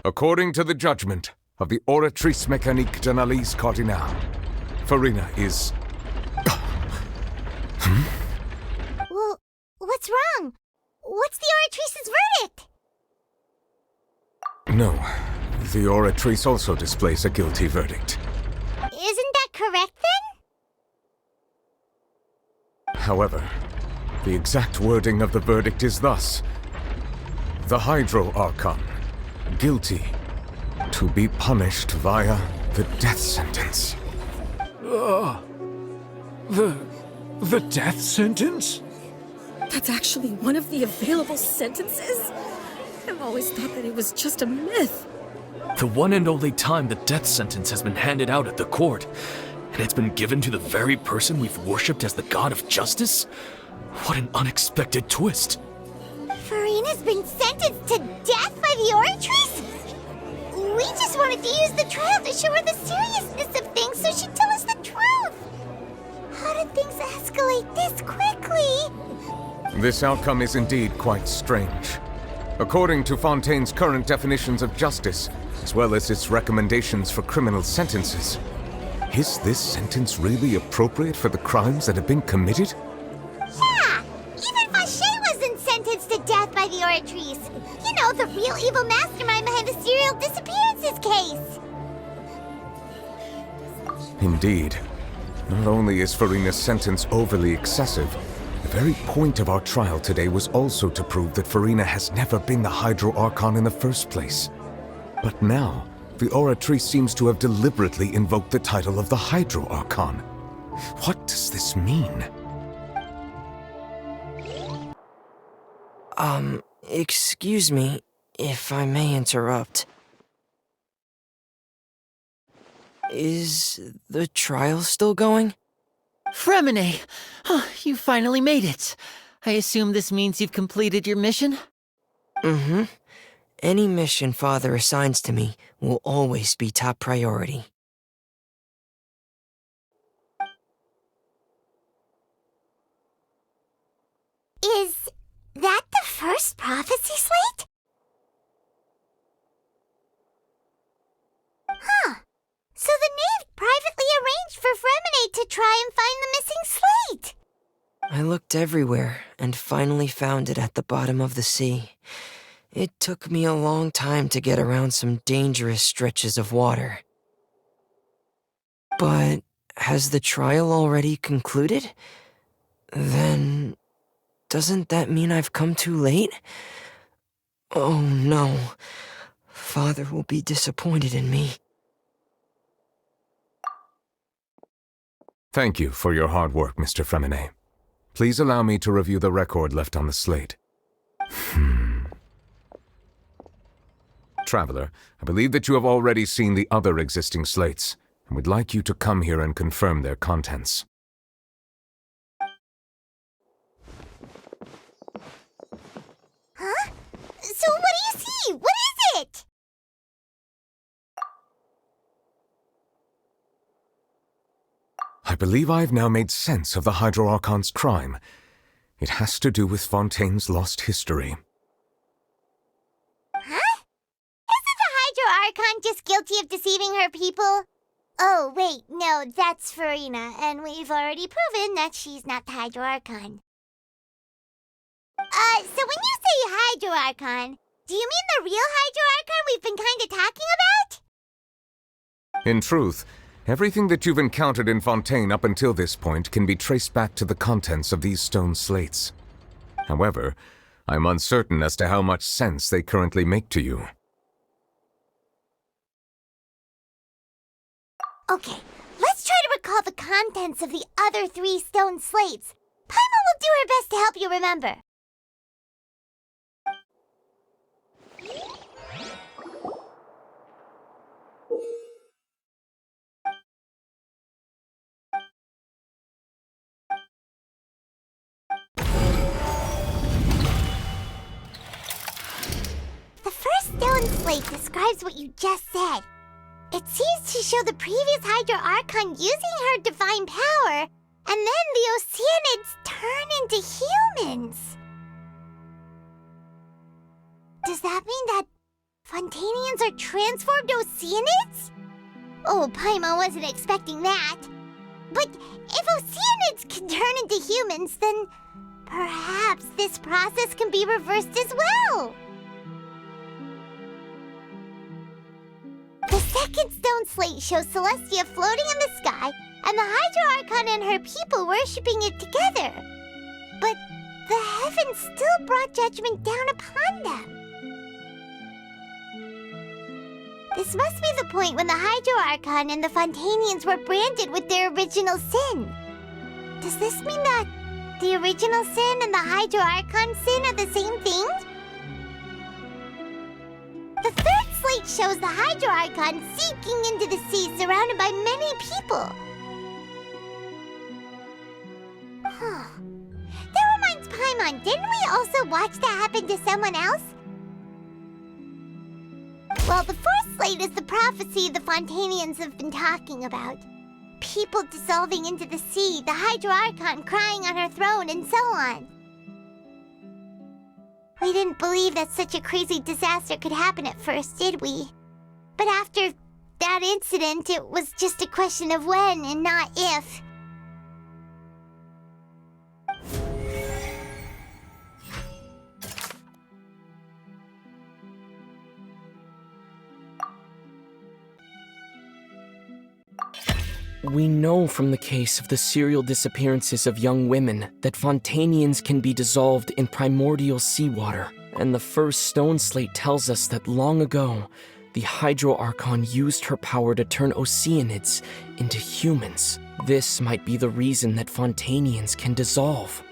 According to the judgment of the Oratrice Mécanique de l'Analyse Cardinale, Farina is... Well, what's wrong? What's the Oratrice's verdict? No, the Oratrice also displays a guilty verdict. Isn't that correct, then? However, the exact wording of the verdict is thus: the Hydro Archon, guilty, to be punished via the death sentence. The death sentence? That's actually one of the available sentences? I've always thought that it was just a myth. The one and only time the death sentence has been handed out at the court, and it's been given to the very person we've worshipped as the god of justice? What an unexpected twist. Farina's been sentenced to death by the Oratrice? We just wanted to use the trial to show her the seriousness of things so she'd tell us the truth. How did things escalate this quickly? This outcome is indeed quite strange. According to Fontaine's current definitions of justice, as well as its recommendations for criminal sentences, is this sentence really appropriate for the crimes that have been committed? Yeah! Even Fauché wasn't sentenced to death by the Oratrice. You know, the real evil mastermind behind the serial disappearances case. Indeed. Not only is Farina's sentence overly excessive, the very point of our trial today was also to prove that Farina has never been the Hydro Archon in the first place. But now, the Oratrice seems to have deliberately invoked the title of the Hydro Archon. What does this mean? Excuse me, if I may interrupt. Is the trial still going? Fremine! Oh, you finally made it. I assume this means you've completed your mission? Mm-hmm. Any mission Father assigns to me will always be top priority. Is that the first prophecy slate? Huh. So the knave privately arranged for Fremine to try and find the missing slate. I looked everywhere and finally found it at the bottom of the sea. It took me a long time to get around some dangerous stretches of water. But has the trial already concluded? Then, doesn't that mean I've come too late? Oh no. Father will be disappointed in me. Thank you for your hard work, Mr. Fremine. Please allow me to review the record left on the slate. Traveler, I believe that you have already seen the other existing slates, and would like you to come here and confirm their contents. Huh? So what do you see? What is it? I believe I have now made sense of the Hydro Archon's crime. It has to do with Fontaine's lost history. Huh? Isn't the Hydro Archon just guilty of deceiving her people? Oh, wait, no, that's Farina, and we've already proven that she's not the Hydro Archon. So when you say Hydro Archon, do you mean the real Hydro Archon we've been kinda talking about? In truth, everything that you've encountered in Fontaine up until this point can be traced back to the contents of these stone slates. However, I'm uncertain as to how much sense they currently make to you. Okay, let's try to recall the contents of the other 3 stone slates. Paimon will do her best to help you remember. The first stone slate describes what you just said. It seems to show the previous Hydro Archon using her divine power, and then the Oceanids turn into humans. Does that mean that Fontanians are transformed Oceanids? Oh, Paimon wasn't expecting that. But if Oceanids can turn into humans, then perhaps this process can be reversed as well. The second stone slate shows Celestia floating in the sky and the Hydro Archon and her people worshipping it together. But the heavens still brought judgment down upon them. This must be the point when the Hydro Archon and the Fontanians were branded with their original sin. Does this mean that the original sin and the Hydro Archon sin are the same thing? The third slate shows the Hydro Archon sinking into the sea surrounded by many people. That reminds Paimon, didn't we also watch that happen to someone else? Well, the fourth slate is the prophecy the Fontanians have been talking about. People dissolving into the sea, the Hydro Archon crying on her throne, and so on. We didn't believe that such a crazy disaster could happen at first, did we? But after that incident, it was just a question of when and not if. We know from the case of the serial disappearances of young women that Fontanians can be dissolved in primordial seawater, and the first stone slate tells us that long ago, the Hydro Archon used her power to turn Oceanids into humans. This might be the reason that Fontanians can dissolve.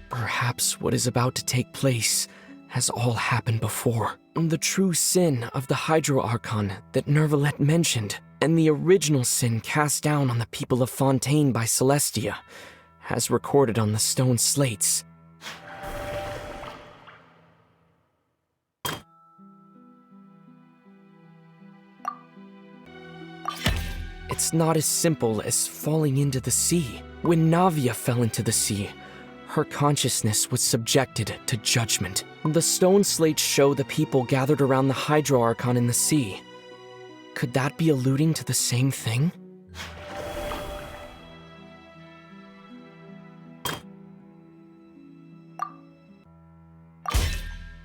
Perhaps what is about to take place has all happened before. The true sin of the Hydro Archon that Nervalette mentioned, and the original sin cast down on the people of Fontaine by Celestia, as recorded on the stone slates. It's not as simple as falling into the sea. When Navia fell into the sea, her consciousness was subjected to judgment. The stone slates show the people gathered around the Hydro Archon in the sea. Could that be alluding to the same thing?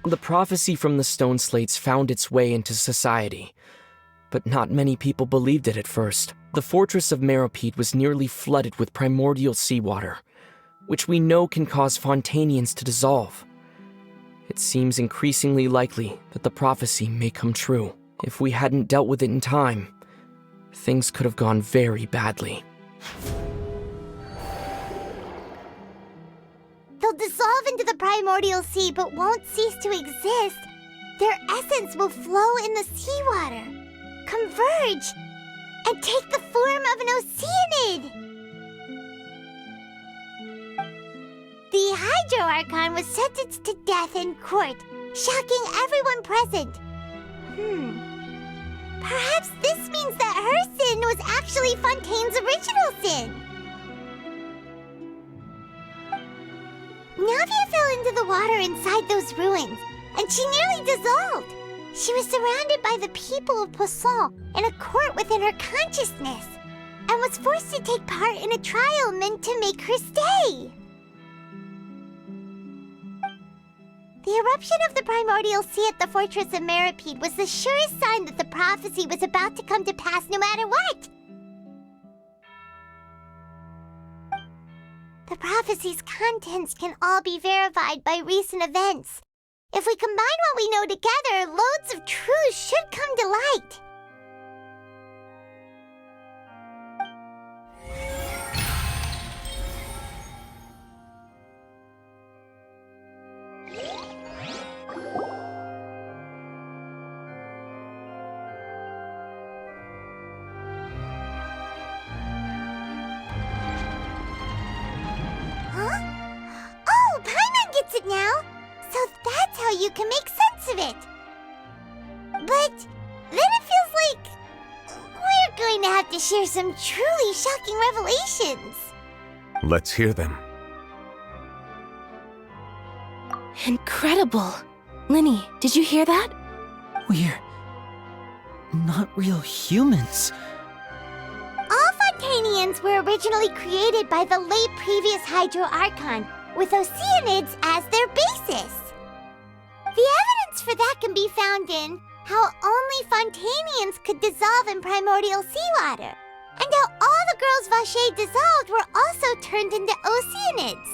The prophecy from the stone slates found its way into society, but not many people believed it at first. The fortress of Meropide was nearly flooded with primordial seawater, which we know can cause Fontanians to dissolve. It seems increasingly likely that the prophecy may come true. If we hadn't dealt with it in time, things could have gone very badly. They'll dissolve into the primordial sea but won't cease to exist. Their essence will flow in the seawater, converge, and take the form of an Oceanid. The Hydro Archon was sentenced to death in court, shocking everyone present. Perhaps this means that her sin was actually Fontaine's original sin. Navia fell into the water inside those ruins, and she nearly dissolved. She was surrounded by the people of Poisson in a court within her consciousness, and was forced to take part in a trial meant to make her stay. The eruption of the primordial sea at the fortress of Meropide was the surest sign that the prophecy was about to come to pass no matter what. The prophecy's contents can all be verified by recent events. If we combine what we know together, loads of truth should come to light. It now, so that's how you can make sense of it. But then it feels like we're going to have to share some truly shocking revelations. Let's hear them. Incredible! Linny, did you hear that? We're not real humans. All Fontanians were originally created by the late previous Hydro Archon, with Oceanids as their basis. The evidence for that can be found in how only Fontanians could dissolve in primordial seawater, and how all the girls Vacher dissolved were also turned into Oceanids.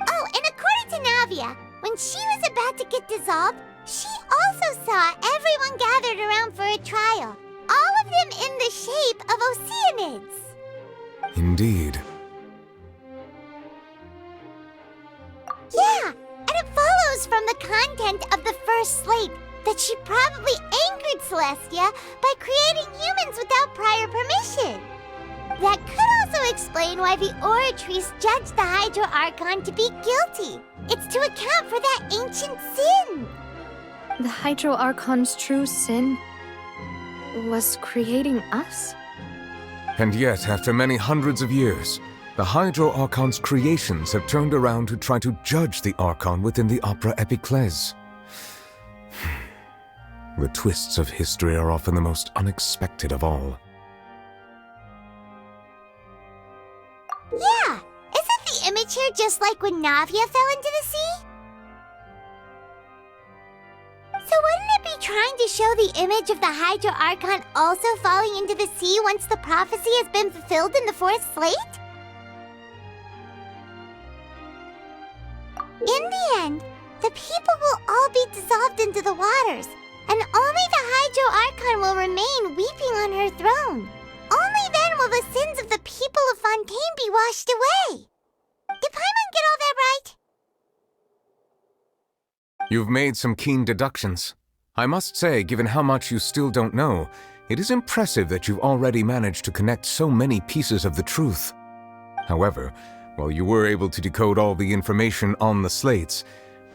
Oh, and according to Navia, when she was about to get dissolved, she also saw everyone gathered around for a trial, all of them in the shape of Oceanids. Indeed. Yeah, and it follows from the content of the first slate that she probably angered Celestia by creating humans without prior permission. That could also explain why the Oratrice judged the Hydro Archon to be guilty. It's to account for that ancient sin. The Hydro Archon's true sin was creating us? And yet, after many hundreds of years, the Hydro Archon's creations have turned around to try to judge the Archon within the Opera Epiclese. The twists of history are often the most unexpected of all. Yeah, isn't the image here just like when Navia fell into the sea? So wouldn't it be trying to show the image of the Hydro Archon also falling into the sea once the prophecy has been fulfilled in the fourth slate? In the end, the people will all be dissolved into the waters, and only the Hydro Archon will remain weeping on her throne. Only then will the sins of the people of Fontaine be washed away. Did Paimon get all that right? You've made some keen deductions. I must say, given how much you still don't know, it is impressive that you've already managed to connect so many pieces of the truth. However, while you were able to decode all the information on the slates,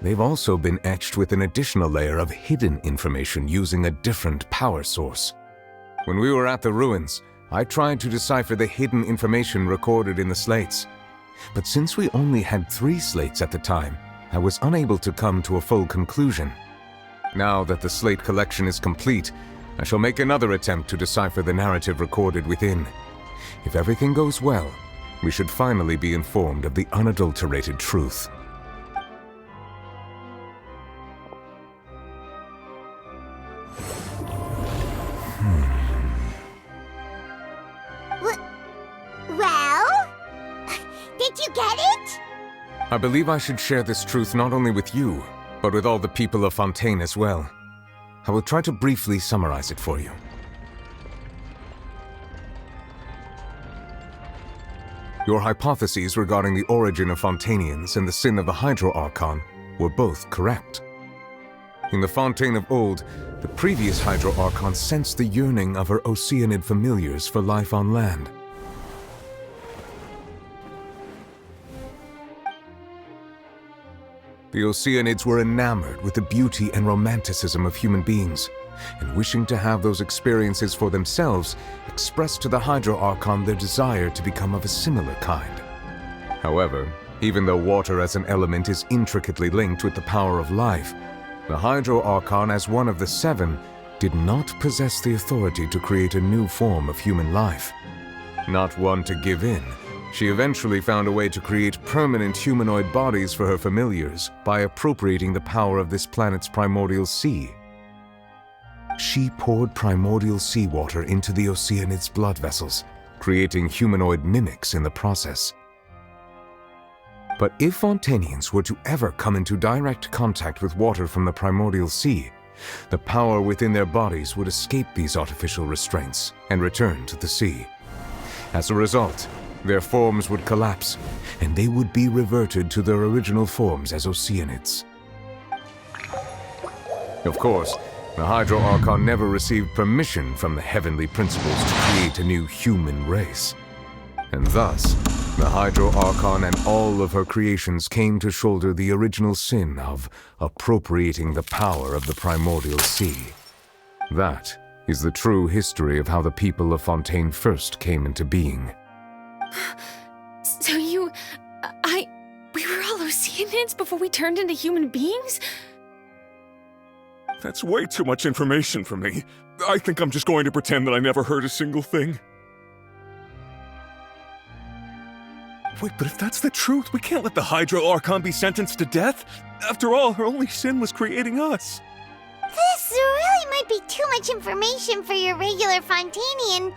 they've also been etched with an additional layer of hidden information using a different power source. When we were at the ruins, I tried to decipher the hidden information recorded in the slates. But since we only had 3 slates at the time, I was unable to come to a full conclusion. Now that the slate collection is complete, I shall make another attempt to decipher the narrative recorded within. If everything goes well, we should finally be informed of the unadulterated truth. Well? Did you get it? I believe I should share this truth not only with you, but with all the people of Fontaine as well. I will try to briefly summarize it for you. Your hypotheses regarding the origin of Fontanians and the sin of the Hydro Archon were both correct. In the Fontaine of old, the previous Hydro Archon sensed the yearning of her Oceanid familiars for life on land. The Oceanids were enamored with the beauty and romanticism of human beings, and wishing to have those experiences for themselves, expressed to the Hydro Archon their desire to become of a similar kind. However, even though water as an element is intricately linked with the power of life, the Hydro Archon, as one of the 7, did not possess the authority to create a new form of human life. Not one to give in, she eventually found a way to create permanent humanoid bodies for her familiars by appropriating the power of this planet's primordial sea. She poured primordial seawater into the Oceanids' blood vessels, creating humanoid mimics in the process. But if Fontanians were to ever come into direct contact with water from the primordial sea, the power within their bodies would escape these artificial restraints and return to the sea. As a result, their forms would collapse, and they would be reverted to their original forms as Oceanids. Of course, the Hydro Archon never received permission from the heavenly principles to create a new human race. And thus, the Hydro Archon and all of her creations came to shoulder the original sin of appropriating the power of the primordial sea. That is the true history of how the people of Fontaine first came into being. So we were all Oceanids before we turned into human beings? That's way too much information for me. I think I'm just going to pretend that I never heard a single thing. Wait, but if that's the truth, we can't let the Hydro Archon be sentenced to death. After all, her only sin was creating us. This really might be too much information for your regular Fontanian,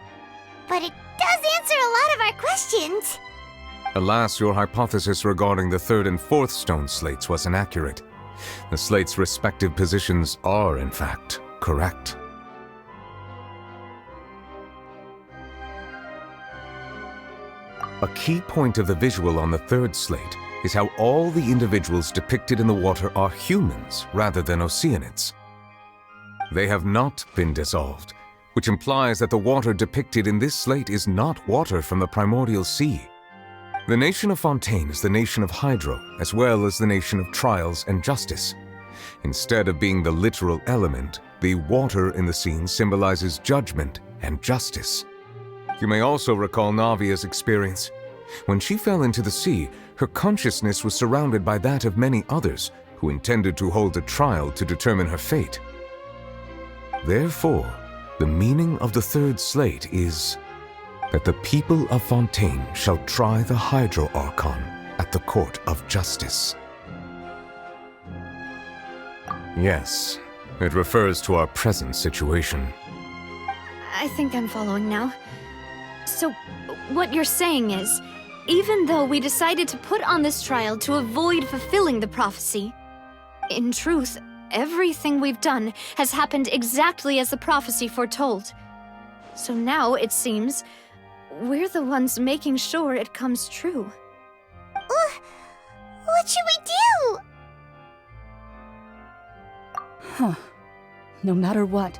but it does answer a lot of our questions. Alas, your hypothesis regarding the third and fourth stone slates was inaccurate. The slates' respective positions are, in fact, correct. A key point of the visual on the third slate is how all the individuals depicted in the water are humans rather than Oceanids. They have not been dissolved, which implies that the water depicted in this slate is not water from the primordial sea. The nation of Fontaine is the nation of Hydro, as well as the nation of Trials and Justice. Instead of being the literal element, the water in the scene symbolizes judgment and justice. You may also recall Navia's experience. When she fell into the sea, her consciousness was surrounded by that of many others who intended to hold a trial to determine her fate. Therefore, the meaning of the third slate is that the people of Fontaine shall try the Hydro Archon at the court of justice. Yes, it refers to our present situation. I think I'm following now. So, what you're saying is, even though we decided to put on this trial to avoid fulfilling the prophecy, in truth, everything we've done has happened exactly as the prophecy foretold. So now, it seems, we're the ones making sure it comes true. What should we do? Huh. No matter what,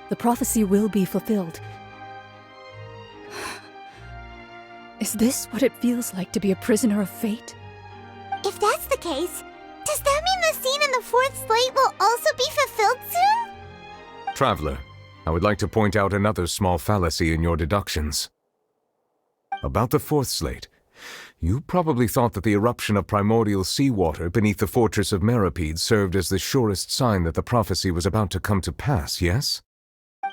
the prophecy will be fulfilled. Is this what it feels like to be a prisoner of fate? If that's the case, does that mean the scene in the fourth slate will also be fulfilled soon? Traveler, I would like to point out another small fallacy in your deductions. About the fourth slate, you probably thought that the eruption of primordial seawater beneath the fortress of Meripede served as the surest sign that the prophecy was about to come to pass, yes?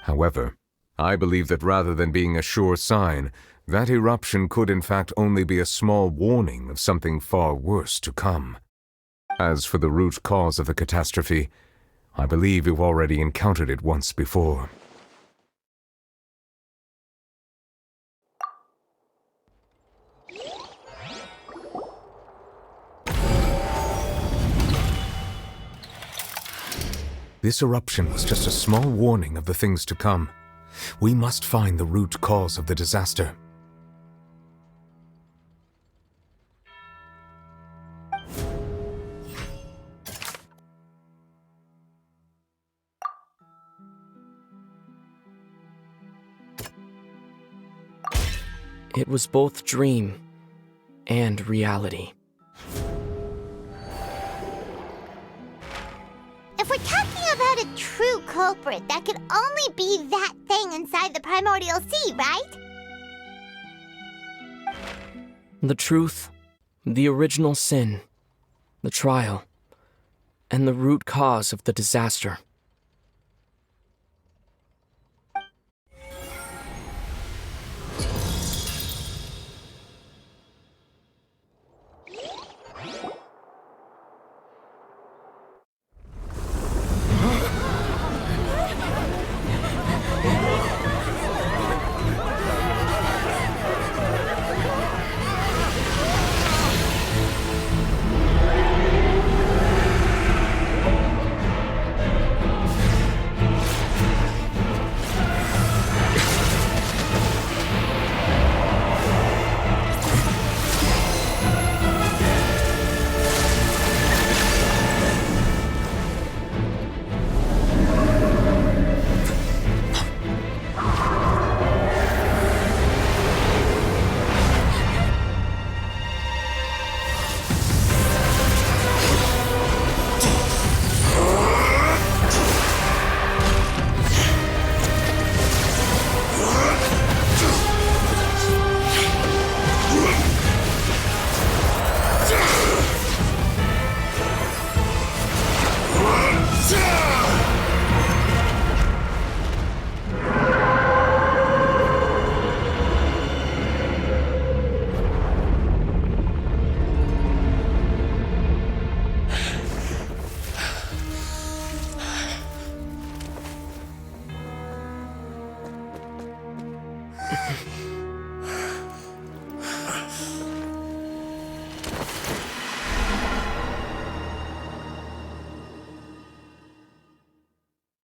However, I believe that rather than being a sure sign, that eruption could in fact only be a small warning of something far worse to come. As for the root cause of the catastrophe, I believe you've already encountered it once before. This eruption was just a small warning of the things to come. We must find the root cause of the disaster. It was both dream and reality. If we're talking about a true culprit, that could only be that thing inside the primordial sea, right? The truth, the original sin, the trial, and the root cause of the disaster.